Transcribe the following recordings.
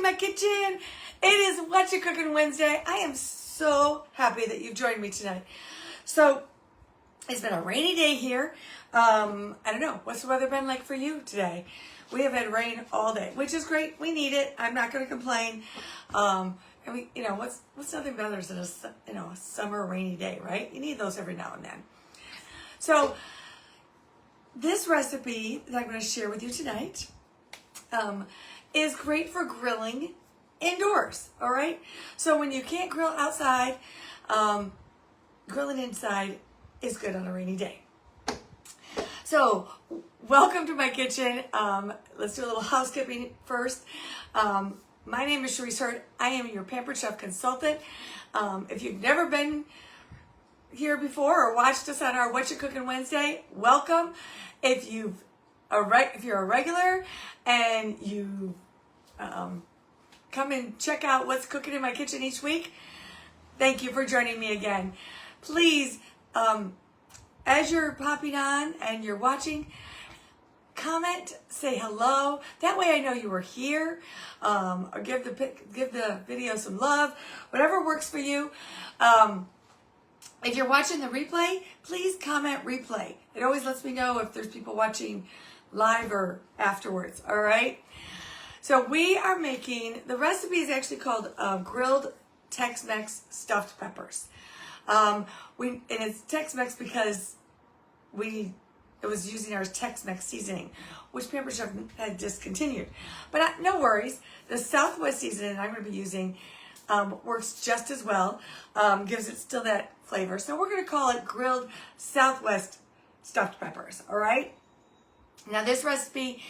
to my kitchen. It is Watcha Cooking Wednesday. I am so happy that you've joined me tonight. So it's been a rainy day here. I don't know, what's the weather been like for you today? We have had rain all day, which is great. We need it. I'm not going to complain. And we, what's nothing better than a summer rainy day, right? You need those every now and then. So this recipe that I'm going to share with you tonight is great for grilling indoors, all right? So when you can't grill outside, grilling inside is good on a rainy day. So welcome to my kitchen. Let's do a little housekeeping first. My name is Sharice Hurd. I am your Pampered Chef Consultant. If you've never been here before or watched us on our Watcha Cooking Wednesday, welcome. If you're a regular and you come and check out what's cooking in my kitchen each week, thank you for joining me again. Please, as you're popping on and you're watching, comment, say hello. That way I know you were here. Or give the video some love. Whatever works for you. If you're watching the replay, please comment replay. It always lets me know if there's people watching live or afterwards. All right. So we are making, the recipe is actually called grilled Tex-Mex stuffed peppers. And it's Tex-Mex because it was using our Tex-Mex seasoning, which Pampered Chef had discontinued. But no worries. The Southwest seasoning I'm going to be using works just as well. Gives it still that flavor. So we're going to call it grilled Southwest stuffed peppers. All right. Now this recipe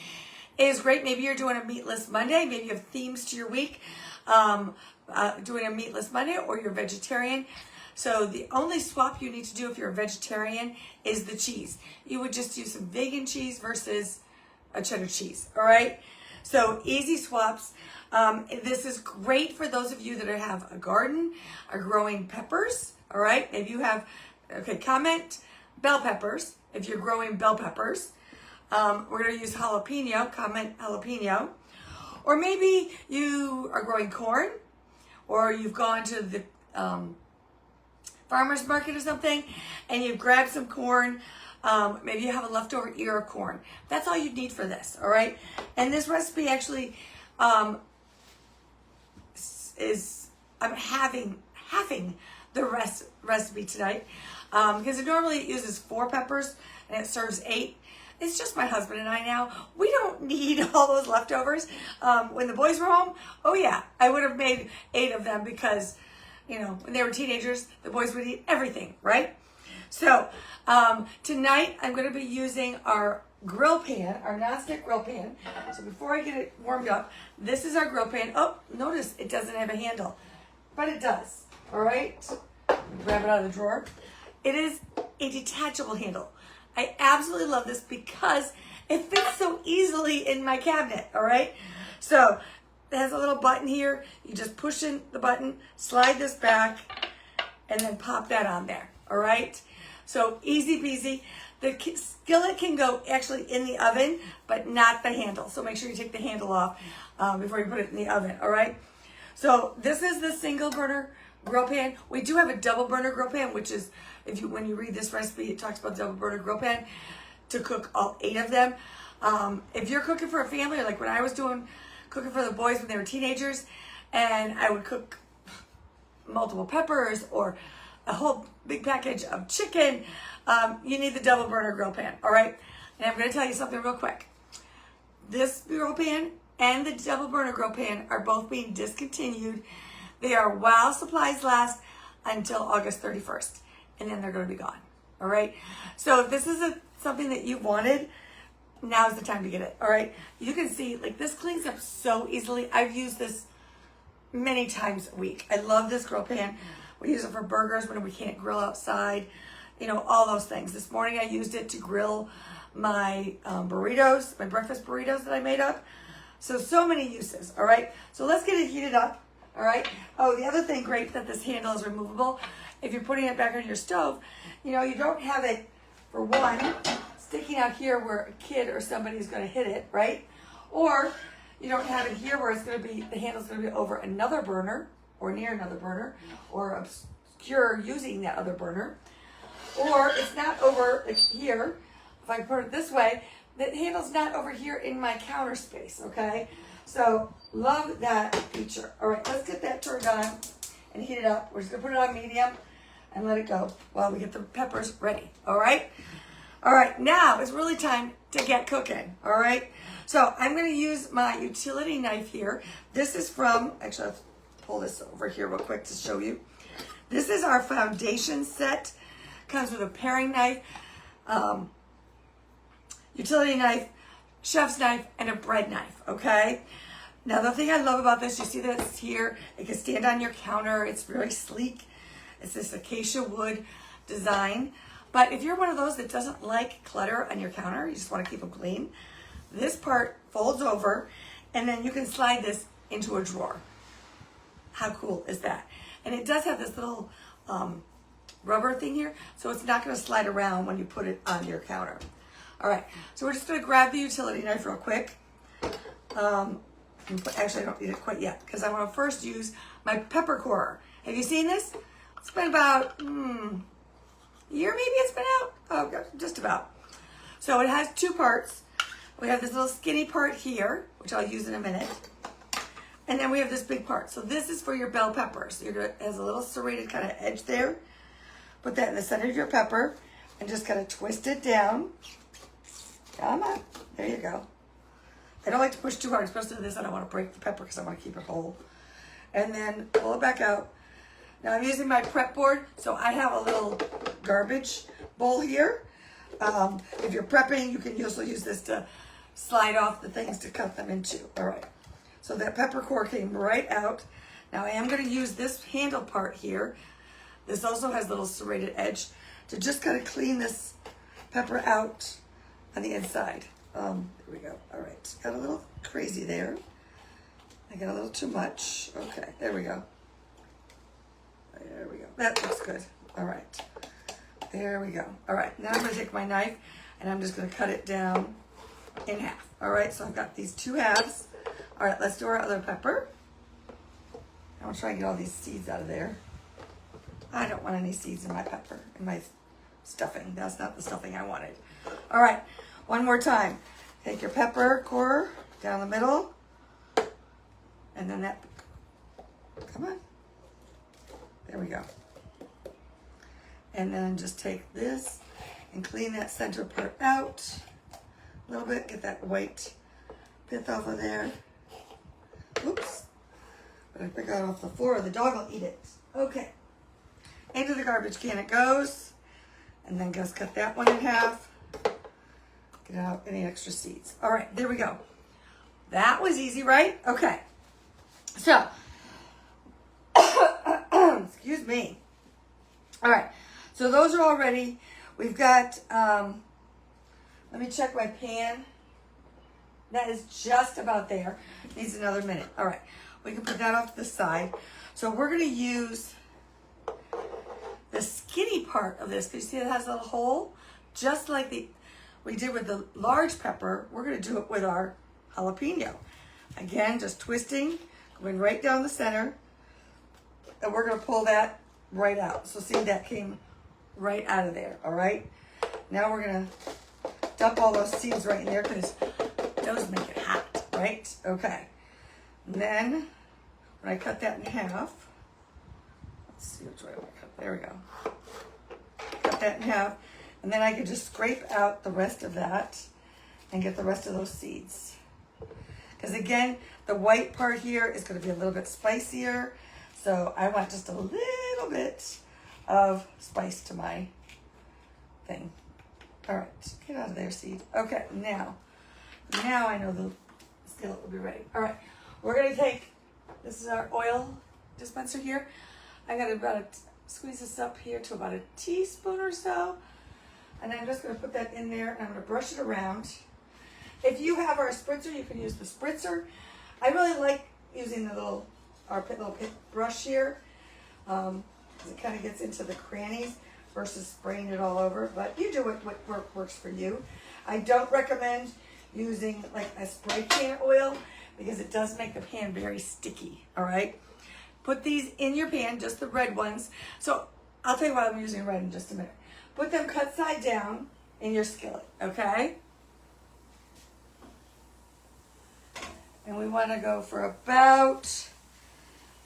is great. Maybe you're doing a meatless Monday. Maybe you have themes to your week. Doing a meatless Monday, or you're vegetarian. So the only swap you need to do if you're a vegetarian is the cheese. You would just use some vegan cheese versus a cheddar cheese. All right. So easy swaps. This is great for those of you that have a garden, are growing peppers. All right. Maybe you have, comment bell peppers if you're growing bell peppers. We're going to use jalapeno, comment jalapeno. Or maybe you are growing corn, or you've gone to the farmer's market or something, and you've grabbed some corn. Maybe you have a leftover ear of corn. That's all you need for this, all right? And this recipe actually I'm having the recipe tonight because it uses 4 peppers and it serves 8. It's just my husband and I now. We don't need all those leftovers. When the boys were home, oh yeah, I would have made 8 of them because, when they were teenagers, the boys would eat everything, right? So tonight I'm going to be using our grill pan, our nonstick grill pan. So before I get it warmed up, this is our grill pan. Oh, notice it doesn't have a handle, but it does. All right, grab it out of the drawer. It is a detachable handle. I absolutely love this because it fits so easily in my cabinet, all right? So it has a little button here. You just push in the button, slide this back, and then pop that on there, all right? So easy peasy. The skillet can go actually in the oven, but not the handle. So make sure you take the handle off before you put it in the oven, all right? So this is the single burner grill pan. We do have a double burner grill pan, which is, when you read this recipe, it talks about double burner grill pan to cook all 8 of them. If you're cooking for a family, like when I was cooking for the boys when they were teenagers, and I would cook multiple peppers or a whole big package of chicken, you need the double burner grill pan, all right? And I'm going to tell you something real quick. This grill pan and the double burner grill pan are both being discontinued. They are while supplies last until August 31st. And then they're going to be gone. All right. So if this is something that you wanted, now's the time to get it. All right. You can see like this cleans up so easily. I've used this many times a week. I love this grill pan. We use it for burgers when we can't grill outside, all those things. This morning I used it to grill my burritos, my breakfast burritos that I made up. So many uses. All right. So let's get it heated up. All right. Oh, the other thing great that this handle is removable. If you're putting it back on your stove, you don't have it, for one, sticking out here where a kid or somebody is going to hit it, right? Or you don't have it here where it's going to be, the handle's going to be over another burner or near another burner or obscure using that other burner, or it's not over like here. If I put it this way, the handle's not over here in my counter space, okay? So love that feature. All right, let's get that turned on and heat it up. We're just gonna put it on medium and let it go while we get the peppers ready, all right? All right, now it's really time to get cooking, all right? So I'm gonna use my utility knife here. This is from, actually, let's pull this over here real quick to show you. This is our foundation set. Comes with a paring knife, utility knife, chef's knife, and a bread knife, okay? Now, the thing I love about this, you see that it's here. It can stand on your counter. It's very sleek. It's this acacia wood design. But if you're one of those that doesn't like clutter on your counter, you just want to keep them clean, this part folds over, and then you can slide this into a drawer. How cool is that? And it does have this little rubber thing here, so it's not going to slide around when you put it on your counter. All right, so we're just going to grab the utility knife real quick. Actually, I don't need it quite yet because I want to first use my pepper corer. Have you seen this? It's been about a year, maybe it's been out. Oh, God, just about. So it has two parts. We have this little skinny part here, which I'll use in a minute. And then we have this big part. So this is for your bell peppers. It has a little serrated kind of edge there. Put that in the center of your pepper and just kind of twist it down. Come on. There you go. I don't like to push too hard, especially this. I don't want to break the pepper because I want to keep it whole. And then pull it back out. Now I'm using my prep board, so I have a little garbage bowl here. If you're prepping, you can also use this to slide off the things to cut them into. All right. So that pepper core came right out. Now I am going to use this handle part here. This also has a little serrated edge to just kind of clean this pepper out on the inside. There we go. All right. Got a little crazy there. I got a little too much. Okay. There we go. There we go. That looks good. All right. There we go. All right. Now I'm going to take my knife and I'm just going to cut it down in half. All right. So I've got these two halves. All right. Let's do our other pepper. I'm going to try and get all these seeds out of there. I don't want any seeds in my pepper, in my stuffing. That's not the stuffing I wanted. All right. One more time. Take your pepper core down the middle. And then that, come on. There we go. And then just take this and clean that center part out a little bit. Get that white pith off of there. Oops. But I pick it off the floor. The dog will eat it. Okay. Into the garbage can it goes. And then just cut that one in half. Get out any extra seeds. All right, there we go. That was easy, right? Okay. So, excuse me. All right, so those are all ready. We've got, let me check my pan. That is just about there. Needs another minute. All right, we can put that off to the side. So we're going to use the skinny part of this. Can you see it has a little hole? Just like we did with the large pepper, we're going to do it with our jalapeno. Again, just twisting, going right down the center, and we're going to pull that right out. So see, that came right out of there, all right? Now we're going to dump all those seeds right in there because those make it hot, right? Okay. And then when I cut that in half, let's see which way I want to cut. There we go. Cut that in half. And then I can just scrape out the rest of that and get the rest of those seeds. Because again, the white part here is going to be a little bit spicier. So I want just a little bit of spice to my thing. All right, get out of there, seed. Okay, now I know the skillet will be ready. All right, we're going to take, this is our oil dispenser here. I got about squeeze this up here to about a teaspoon or so. And I'm just going to put that in there and I'm going to brush it around. If you have our spritzer, you can use the spritzer. I really like using the little pit brush here. It kind of gets into the crannies versus spraying it all over. But you do what works for you. I don't recommend using like a spray can oil because it does make the pan very sticky, all right? Put these in your pan, just the red ones. So I'll tell you why I'm using red in just a minute. Put them cut side down in your skillet, okay? And we want to go for about,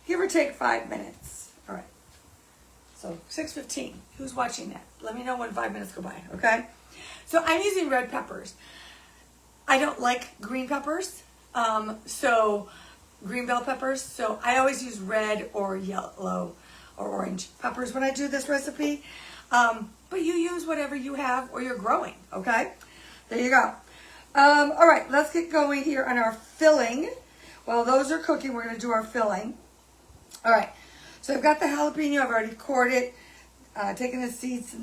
give or take 5 minutes. All right. So 6:15. Who's watching that? Let me know when 5 minutes go by, okay? So I'm using red peppers. I don't like green peppers, so green bell peppers. So I always use red or yellow or orange peppers when I do this recipe. But you use whatever you have or you're growing, okay? There you go. All right, let's get going here on our filling. While those are cooking, we're going to do our filling. All right, so I've got the jalapeno. I've already cored it, taken the seeds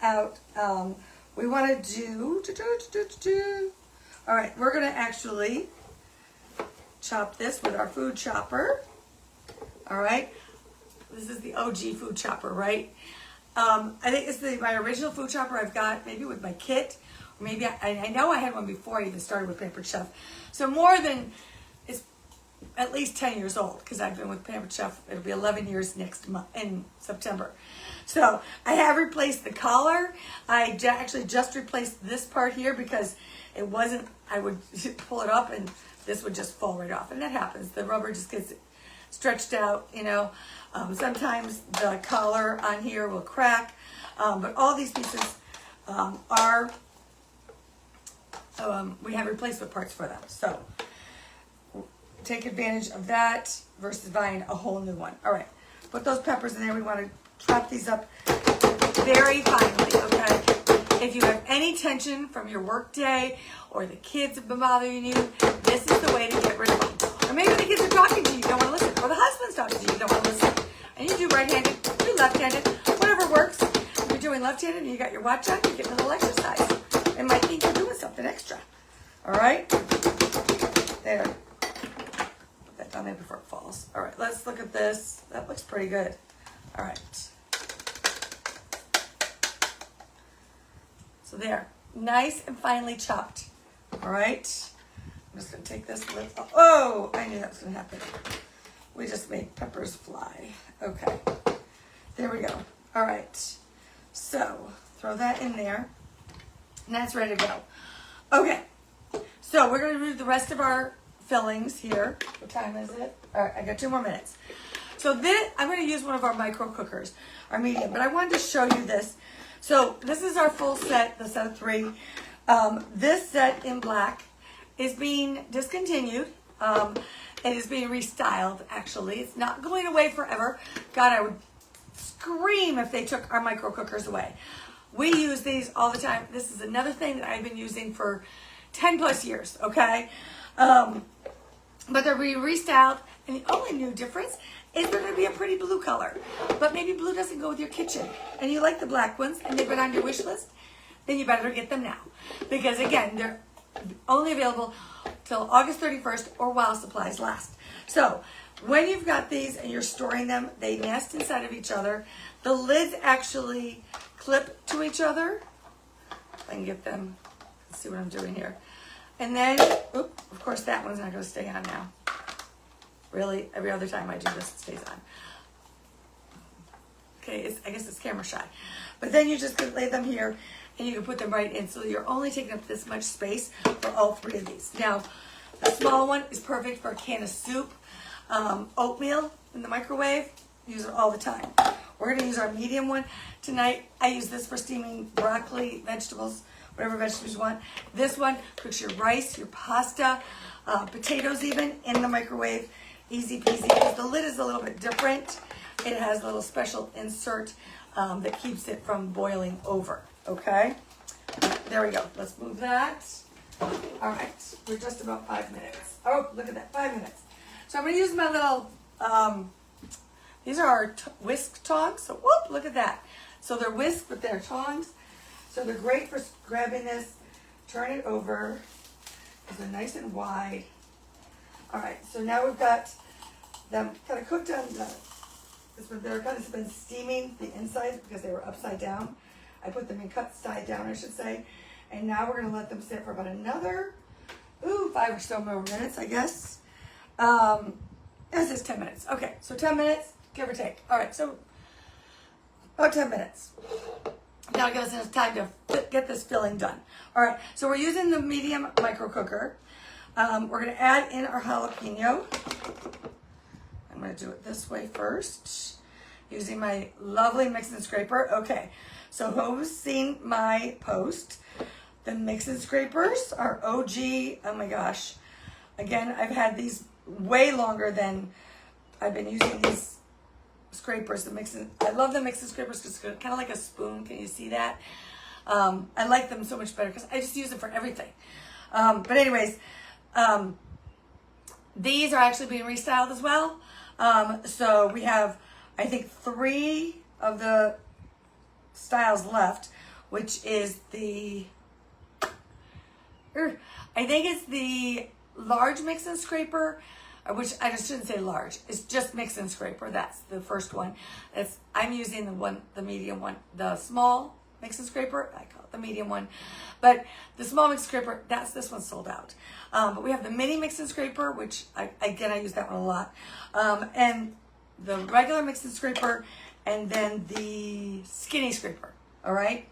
out. We want to do. All right, we're going to actually chop this with our food chopper. All right, this is the OG food chopper, right? I think it's my original food chopper I've got, maybe with my kit. Maybe I know I had one before I even started with Pampered Chef. So more than, it's at least 10 years old because I've been with Pampered Chef. It'll be 11 years next month in September. So I have replaced the collar. I actually just replaced this part here because it wasn't, I would pull it up and this would just fall right off. And that happens. The rubber just gets stretched out, you know. Sometimes the collar on here will crack. But all these pieces are... we have replacement parts for them. So take advantage of that versus buying a whole new one. All right, put those peppers in there. We want to chop these up very finely, okay? If you have any tension from your work day or the kids have been bothering you, this is the way to get rid of them. Or maybe the kids are talking to you, you don't want to listen. Or the husband's talking to you, you don't want to listen. And you do right-handed, do left-handed, whatever works. If you're doing left-handed and you got your Watcha, you get a little exercise. It might think you're doing something extra. All right? There. Put that down there before it falls. All right, let's look at this. That looks pretty good. All right. So there. Nice and finely chopped. All right? I'm just going to take this lid off. Oh, I knew that was going to happen. We just made peppers fly. Okay. There we go. All right. So, throw that in there. And that's ready to go. Okay, so we're going to do the rest of our fillings here. What time is it? All right, I got 2 more minutes. So then I'm going to use one of our micro cookers, our medium, but I wanted to show you this. So this is our full set, the set of 3. This set in black is being discontinued. It is being restyled, actually. It's not going away forever. God, I would scream if they took our micro cookers away. We use these all the time. This is another thing that I've been using for 10 plus years, okay? But they're being restyled, and the only new difference is they're going to be a pretty blue color. But maybe blue doesn't go with your kitchen, and you like the black ones, and they've been on your wish list, then you better get them now. Because, again, they're only available till August 31st or while supplies last. So, when you've got these and you're storing them, they nest inside of each other. The lids actually clip to each other. If I can get them, let's see what I'm doing here. And then, oops, of course that one's not going to stay on now. Really, every other time I do this, it stays on. Okay, I guess it's camera shy. But then you just lay them here and you can put them right in. So you're only taking up this much space for all 3 of these. Now, the small one is perfect for a can of soup, oatmeal in the microwave. Use it all the time. We're going to use our medium one tonight. I use this for steaming broccoli, vegetables, whatever vegetables you want. This one cooks your rice, your pasta, potatoes even in the microwave. Easy peasy. Because the lid is a little bit different. It has a little special insert that keeps it from boiling over. Okay? There we go. Let's move that. All right. We're just about 5 minutes. Oh, look at that. 5 minutes. So I'm going to use my little... these are our whisk tongs. So, whoop, look at that. So they're whisk, but they're tongs. So they're great for grabbing this, turn it over. They're nice and wide. All right, so now we've got them kind of cooked on they're kind of been steaming the inside because they were upside down. I put them in cut side down, I should say. And now we're going to let them sit for about another, 5 or so more minutes, I guess. This is 10 minutes. Okay, so 10 minutes, give or take. All right, so about 10 minutes. That'll give us enough time to get this filling done. All right, so we're using the medium micro cooker. We're gonna add in our jalapeno. I'm gonna do it this way first, using my lovely mix and scraper. Okay, so who's seen my post? The mix and scrapers are OG, oh my gosh. Again, I've had these way longer than I've been using these scrapers. I love the mix and scrapers because it's kind of like a spoon. Can you see that? I like them so much better because I just use them for everything. But anyways, these are actually being restyled as well. So we have, I think, 3 of the styles left, which is I think it's the large mix and scraper, which I just shouldn't say large. It's just mix and scraper. That's the first one. I'm using the medium one, the small mix and scraper. I call it the medium one, but the small mix and scraper, this one's sold out. But we have the mini mix and scraper, which I use that one a lot, and the regular mix and scraper, and then the skinny scraper. All right,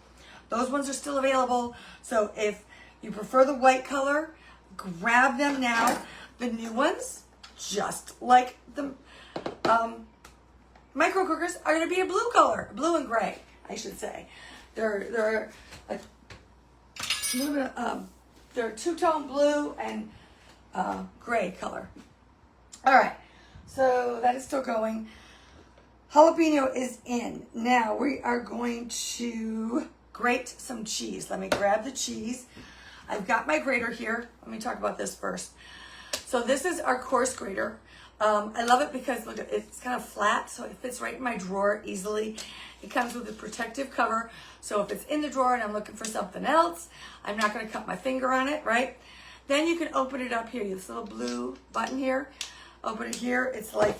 those ones are still available. So if you prefer the white color, grab them now. The new ones, just like the micro cookers, are going to be a blue color, blue and gray, I should say. They're two-tone blue and gray color. All right, so that is still going. Jalapeno is in. Now we are going to grate some cheese. Let me grab the cheese. I've got my grater here. Let me talk about this first. So this is our coarse grater. I love it because look, it's kind of flat, so it fits right in my drawer easily. It comes with a protective cover, so if it's in the drawer and I'm looking for something else, I'm not going to cut my finger on it, right? Then you can open it up here. You have this little blue button here. Open it here. It's like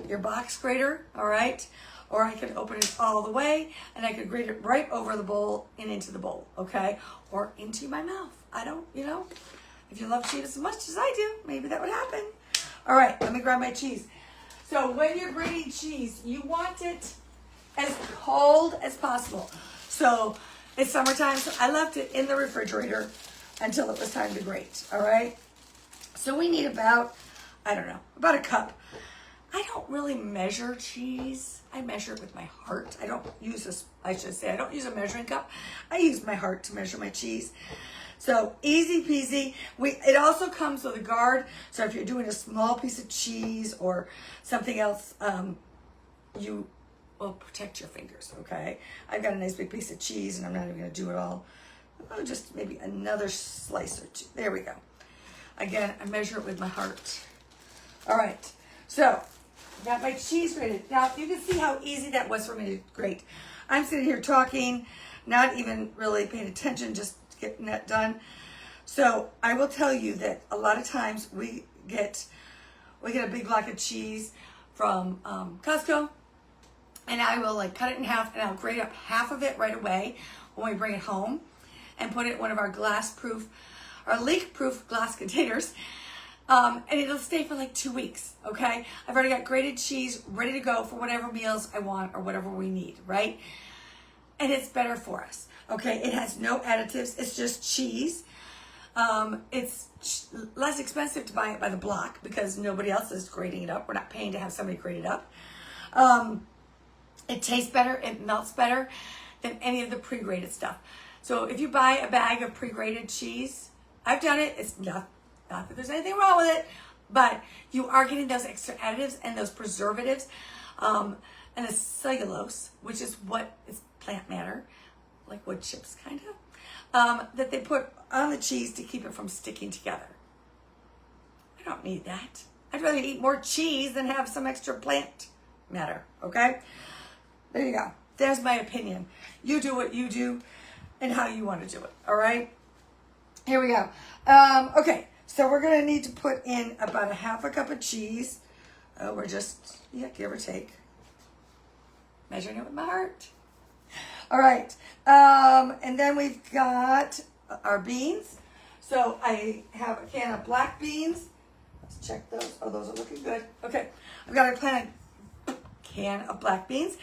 your box grater, all right? Or I can open it all the way and I could grate it right over the bowl and into the bowl, okay? Or into my mouth. I don't, if you love cheese as much as I do, maybe that would happen. All right, let me grab my cheese. So when you're grating cheese, you want it as cold as possible. So it's summertime, so I left it in the refrigerator until it was time to grate, all right? So we need about a cup. I don't really measure cheese. I measure it with my heart. I don't use I don't use a measuring cup. I use my heart to measure my cheese. So easy peasy. It also comes with a guard. So if you're doing a small piece of cheese or something else, you will protect your fingers, okay? I've got a nice big piece of cheese and I'm not even gonna do it all. Oh, just maybe another slice or two. There we go. Again, I measure it with my heart. All right, so I got my cheese grated. Now, you can see how easy that was for me to grate. I'm sitting here talking, not even really paying attention, just getting that done. So I will tell you that a lot of times we get a big block of cheese from Costco, and I will cut it in half and I'll grate up half of it right away when we bring it home and put it in one of our leak-proof glass containers. And it'll stay for 2 weeks, okay? I've already got grated cheese ready to go for whatever meals I want or whatever we need, right? And it's better for us, okay? It has no additives. It's just cheese. It's less expensive to buy it by the block because nobody else is grating it up. We're not paying to have somebody grate it up. It tastes better. It melts better than any of the pre-grated stuff. So if you buy a bag of pre-grated cheese, I've done it. It's not that there's anything wrong with it, but you are getting those extra additives and those preservatives and the cellulose, which is what is plant matter, like wood chips kind of, that they put on the cheese to keep it from sticking together. I don't need that. I'd rather eat more cheese than have some extra plant matter, okay? There you go. There's my opinion. You do what you do and how you want to do it, all right? Here we go. Okay. So we're going to need to put in about a half a cup of cheese. We're just, give or take. Measuring it with my heart. All right. And then we've got our beans. So I have a can of black beans. Let's check those. Oh, those are looking good. Okay, I've got a can of black beans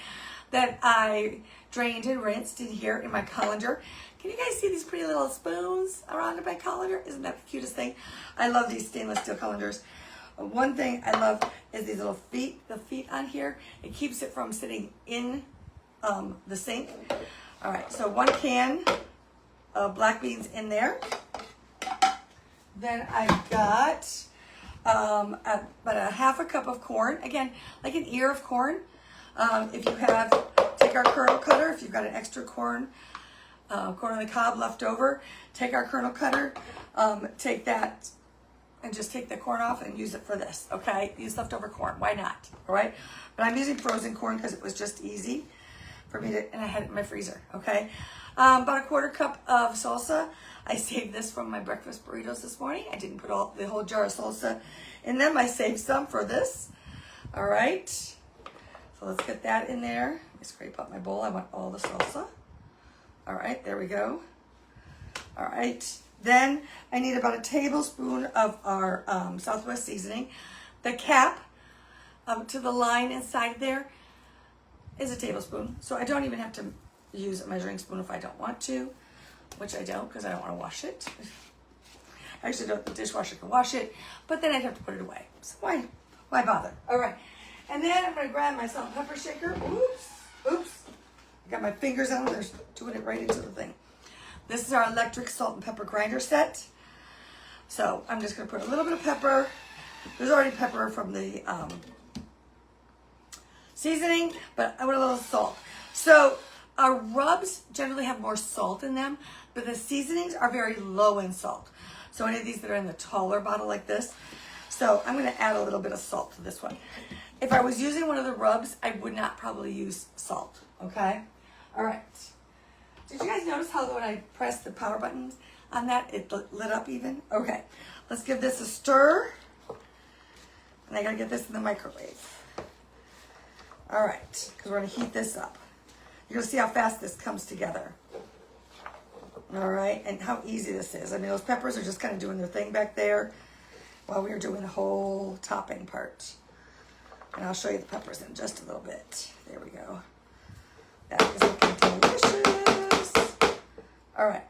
that I drained and rinsed in here in my colander. Can you guys see these pretty little spoons around in my colander? Isn't that the cutest thing? I love these stainless steel colanders. One thing I love is these little feet, the feet on here. It keeps it from sitting in the sink. All right, so 1 can of black beans in there. Then I've got about a half a cup of corn. Again, like an ear of corn. If you have, take our kernel cutter. If you've got an extra corn on the cob left over, take our kernel cutter, take that and just take the corn off and use it for this, okay? Use leftover corn, why not, all right? But I'm using frozen corn because it was just easy for me to, and I had it in my freezer, okay? About a 1/4 cup of salsa. I saved this from my breakfast burritos this morning. I didn't put the whole jar of salsa in them. I saved some for this, all right? So let's get that in there. Let me scrape up my bowl. I want all the salsa. All right, there we go. All right, then I need about a tablespoon of our Southwest seasoning. The cap to the line inside there is a tablespoon, so I don't even have to use a measuring spoon if I don't want to, which I don't because I don't want to wash it. Actually, the dishwasher can wash it, but then I'd have to put it away. So why bother? All right, and then I'm going to grab my salt and pepper shaker. Oops. I got my fingers on it. They're doing it right into the thing. This is our electric salt and pepper grinder set. So I'm just going to put a little bit of pepper. There's already pepper from the seasoning, but I want a little salt. So our rubs generally have more salt in them, but the seasonings are very low in salt. So any of these that are in the taller bottle like this. So I'm going to add a little bit of salt to this one. If I was using one of the rubs, I would not probably use salt, okay? All right. Did you guys notice how when I pressed the power buttons on that, it lit up even? Okay. Let's give this a stir. And I gotta get this in the microwave. All right, because we're gonna heat this up. You're gonna see how fast this comes together. All right, and how easy this is. I mean, those peppers are just kind of doing their thing back there while we were doing the whole topping part. And I'll show you the peppers in just a little bit. There we go. That is looking delicious. All right.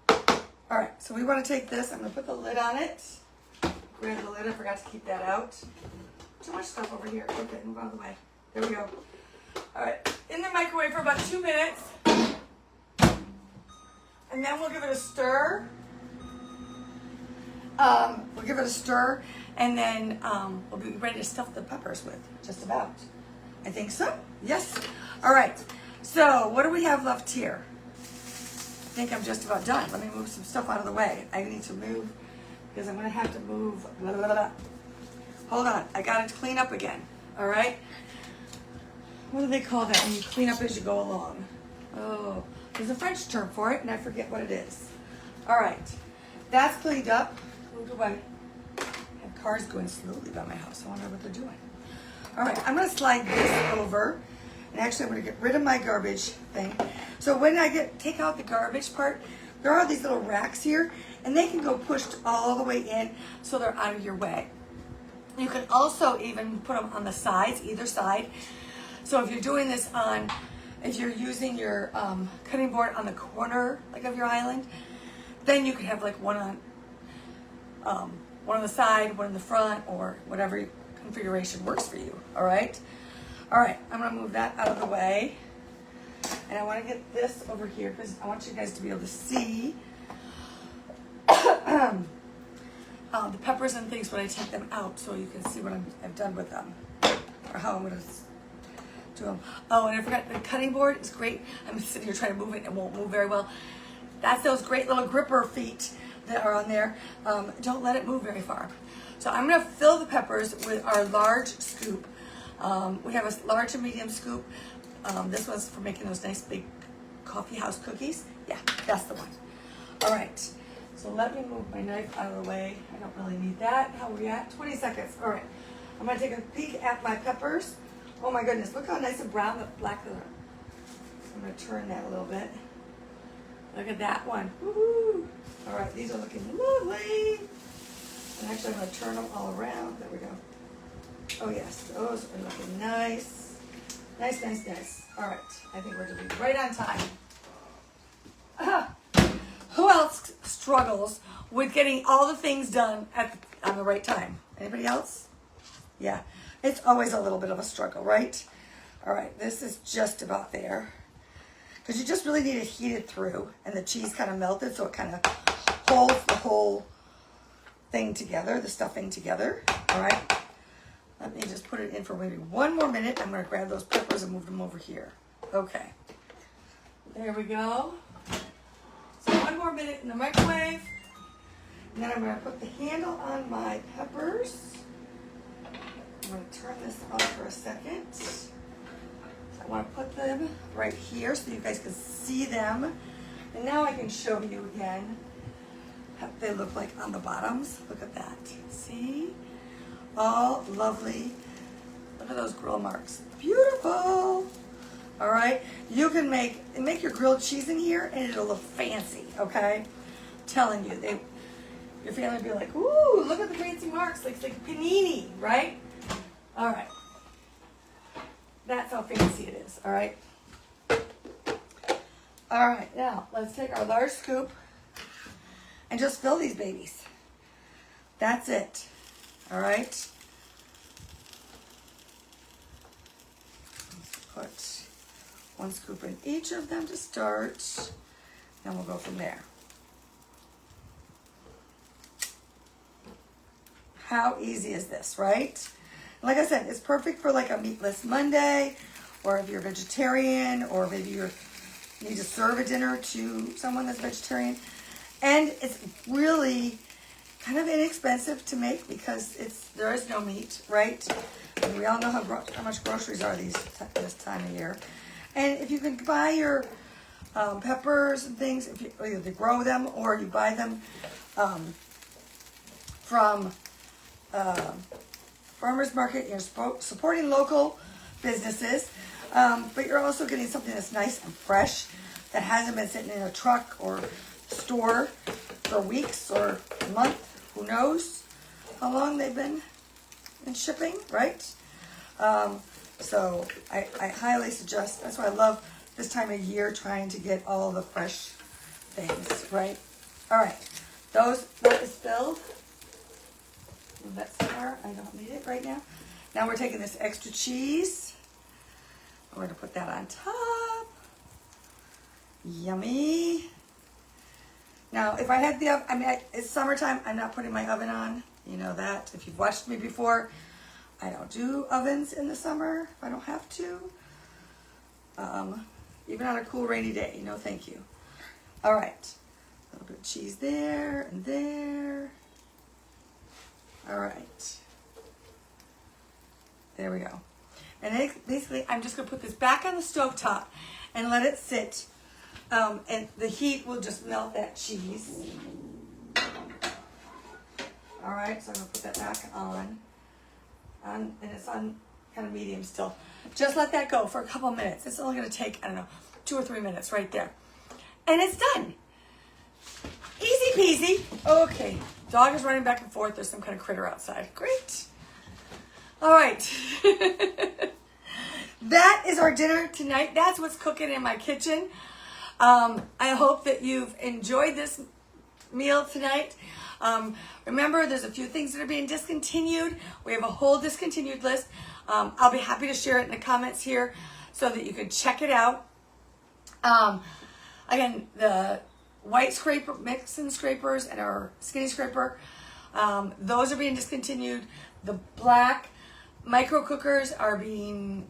All right, so we want to take this. I'm going to put the lid on it. Grab the lid. I forgot to keep that out. Too much stuff over here. Okay, move out of the way. There we go. All right, in the microwave for about 2 minutes. And then we'll give it a stir. We'll give it a stir, and then we'll be ready to stuff the peppers with, just about. I think so. Yes. All right. So what do we have left here? I think I'm just about done. Let me move some stuff out of the way. I need to move because I'm going to have to move. Blah, blah, blah. Hold on. I got to clean up again. All right. What do they call that when you clean up as you go along? Oh, there's a French term for it, and I forget what it is. All right. That's cleaned up. Moved away. I have cars going slowly by my house. I wonder what they're doing. All right, I'm going to slide this over, and actually I'm going to get rid of my garbage thing. So when I take out the garbage part, there are these little racks here, and they can go pushed all the way in so they're out of your way. You can also even put them on the sides, either side. So if you're doing this if you're using your cutting board on the corner, like of your island, then you could have like one on the side, one in the front, or whatever configuration works for you. All right. I'm gonna move that out of the way, and I want to get this over here because I want you guys to be able to see the peppers and things when I take them out, so you can see what I've done with them, or how I'm gonna do them. Oh, and I forgot the cutting board is great. I'm sitting here trying to move it, and it won't move very well. That's those great little gripper feet that are on there. Don't let it move very far. So I'm going to fill the peppers with our large scoop. We have a large and medium scoop. This one's for making those nice big coffee house cookies. Yeah, that's the one. All right. So let me move my knife out of the way. I don't really need that. How are we at? 20 seconds. All right. I'm going to take a peek at my peppers. Oh my goodness. Look how nice and brown the black they are. I'm going to turn that a little bit. Look at that one. Woohoo! All right, these are looking lovely. And actually, I'm going to turn them all around. There we go. Oh, yes. Those are looking nice. Nice, nice, nice. All right. I think we're going to be right on time. Who else struggles with getting all the things done on the right time? Anybody else? Yeah. It's always a little bit of a struggle, right? All right. This is just about there. Because you just really need to heat it through. And the cheese kind of melted, so it kind of holds the whole thing together, the stuffing together. All right. Let me just put it in for maybe 1 more minute. I'm going to grab those peppers and move them over here. Okay. There we go. So 1 more minute in the microwave. And then I'm going to put the handle on my peppers. I'm going to turn this off for a second. So I want to put them right here so you guys can see them. And now I can show you again what they look like on the bottoms. Look at that. See? All lovely. Look at those grill marks. Beautiful. All right. You can make your grilled cheese in here and it'll look fancy, okay? I'm telling you, your family will be like, ooh, look at the fancy marks. Like, it's like panini, right? All right. That's how fancy it is, all right? All right, now let's take our large scoop and just fill these babies. That's it. All right. Let's put 1 scoop in each of them to start. Then we'll go from there. How easy is this, right? Like I said, it's perfect for like a meatless Monday, or if you're vegetarian, or maybe you need to serve a dinner to someone that's vegetarian. And it's really kind of inexpensive to make because there is no meat, right? And we all know how much groceries are this time of year. And if you can buy your peppers and things, if you either grow them or you buy them from farmers market, you're supporting local businesses, but you're also getting something that's nice and fresh that hasn't been sitting in a truck or store for weeks or a month. Who knows how long they've been in shipping, right? So I highly suggest, that's why I love this time of year, trying to get all the fresh things, right? All right, that is filled. Move that somewhere. I don't need it right now. Now we're taking this extra cheese. We're going to put that on top. Yummy. Now, if I had the oven, it's summertime, I'm not putting my oven on. You know that. If you've watched me before, I don't do ovens in the summer if I don't have to. Even on a cool rainy day, no thank you. All right. A little bit of cheese there and there. All right. There we go. And then basically, I'm just going to put this back on the stovetop and let it sit. And the heat will just melt that cheese. All right, so I'm going to put that back on. And it's on kind of medium still. Just let that go for a couple minutes. It's only going to take, 2 or 3 minutes right there. And it's done. Easy peasy. Okay, dog is running back and forth. There's some kind of critter outside. Great. All right. That is our dinner tonight. That's what's cooking in my kitchen. I hope that you've enjoyed this meal tonight. Remember, there's a few things that are being discontinued. We have a whole discontinued list. I'll be happy to share it in the comments here so that you can check it out. Again, the white scraper, mixing scrapers and our skinny scraper, those are being discontinued. The black micro cookers are being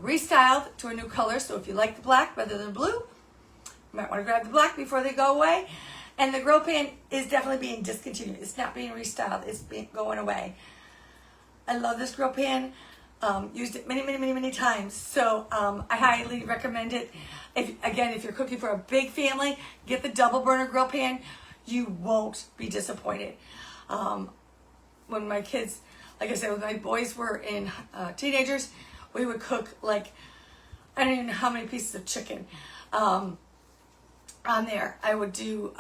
restyled to a new color. So if you like the black rather than blue, you might want to grab the black before they go away. And the grill pan is definitely being discontinued. It's not being restyled. It's going away. I love this grill pan. Used it many times. So I highly recommend it. If you're cooking for a big family, get the double burner grill pan. You won't be disappointed. When my kids, like I said, when my boys were in teenagers, we would cook like, I don't even know how many pieces of chicken on there. I would do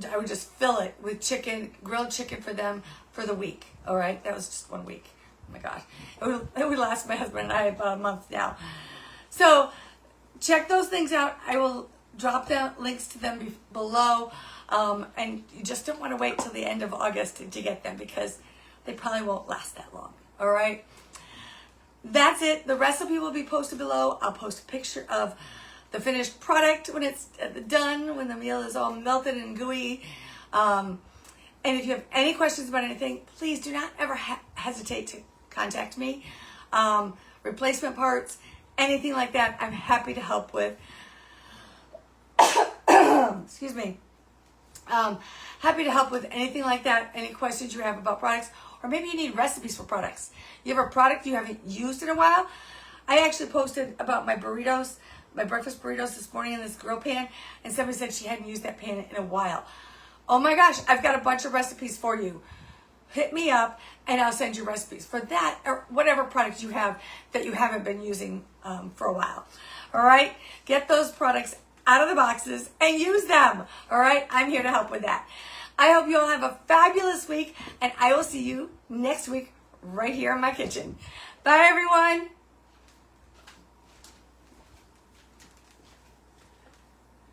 I would just fill it with chicken, grilled chicken for them for the week. All right, that was just 1 week. Oh my God, it would last my husband and I about a month now. So check those things out. I will drop down links to them below. And you just don't want to wait till the end of August to get them because they probably won't last that long. All right. That's it. The recipe will be posted below. I'll post a picture of the finished product when it's done, when the meal is all melted and gooey. And if you have any questions about anything, please do not ever hesitate to contact me. Replacement parts, anything like that, I'm happy to help with. Excuse me. Happy to help with anything like that, any questions you have about products, or maybe you need recipes for products. You have a product you haven't used in a while. I actually posted about my burritos, my breakfast burritos this morning in this grill pan, and somebody said she hadn't used that pan in a while. Oh my gosh, I've got a bunch of recipes for you. Hit me up and I'll send you recipes for that or whatever product you have that you haven't been using for a while. All right, get those products out of the boxes and use them. All right, I'm here to help with that. I hope you all have a fabulous week, and I will see you next week right here in my kitchen. Bye, everyone.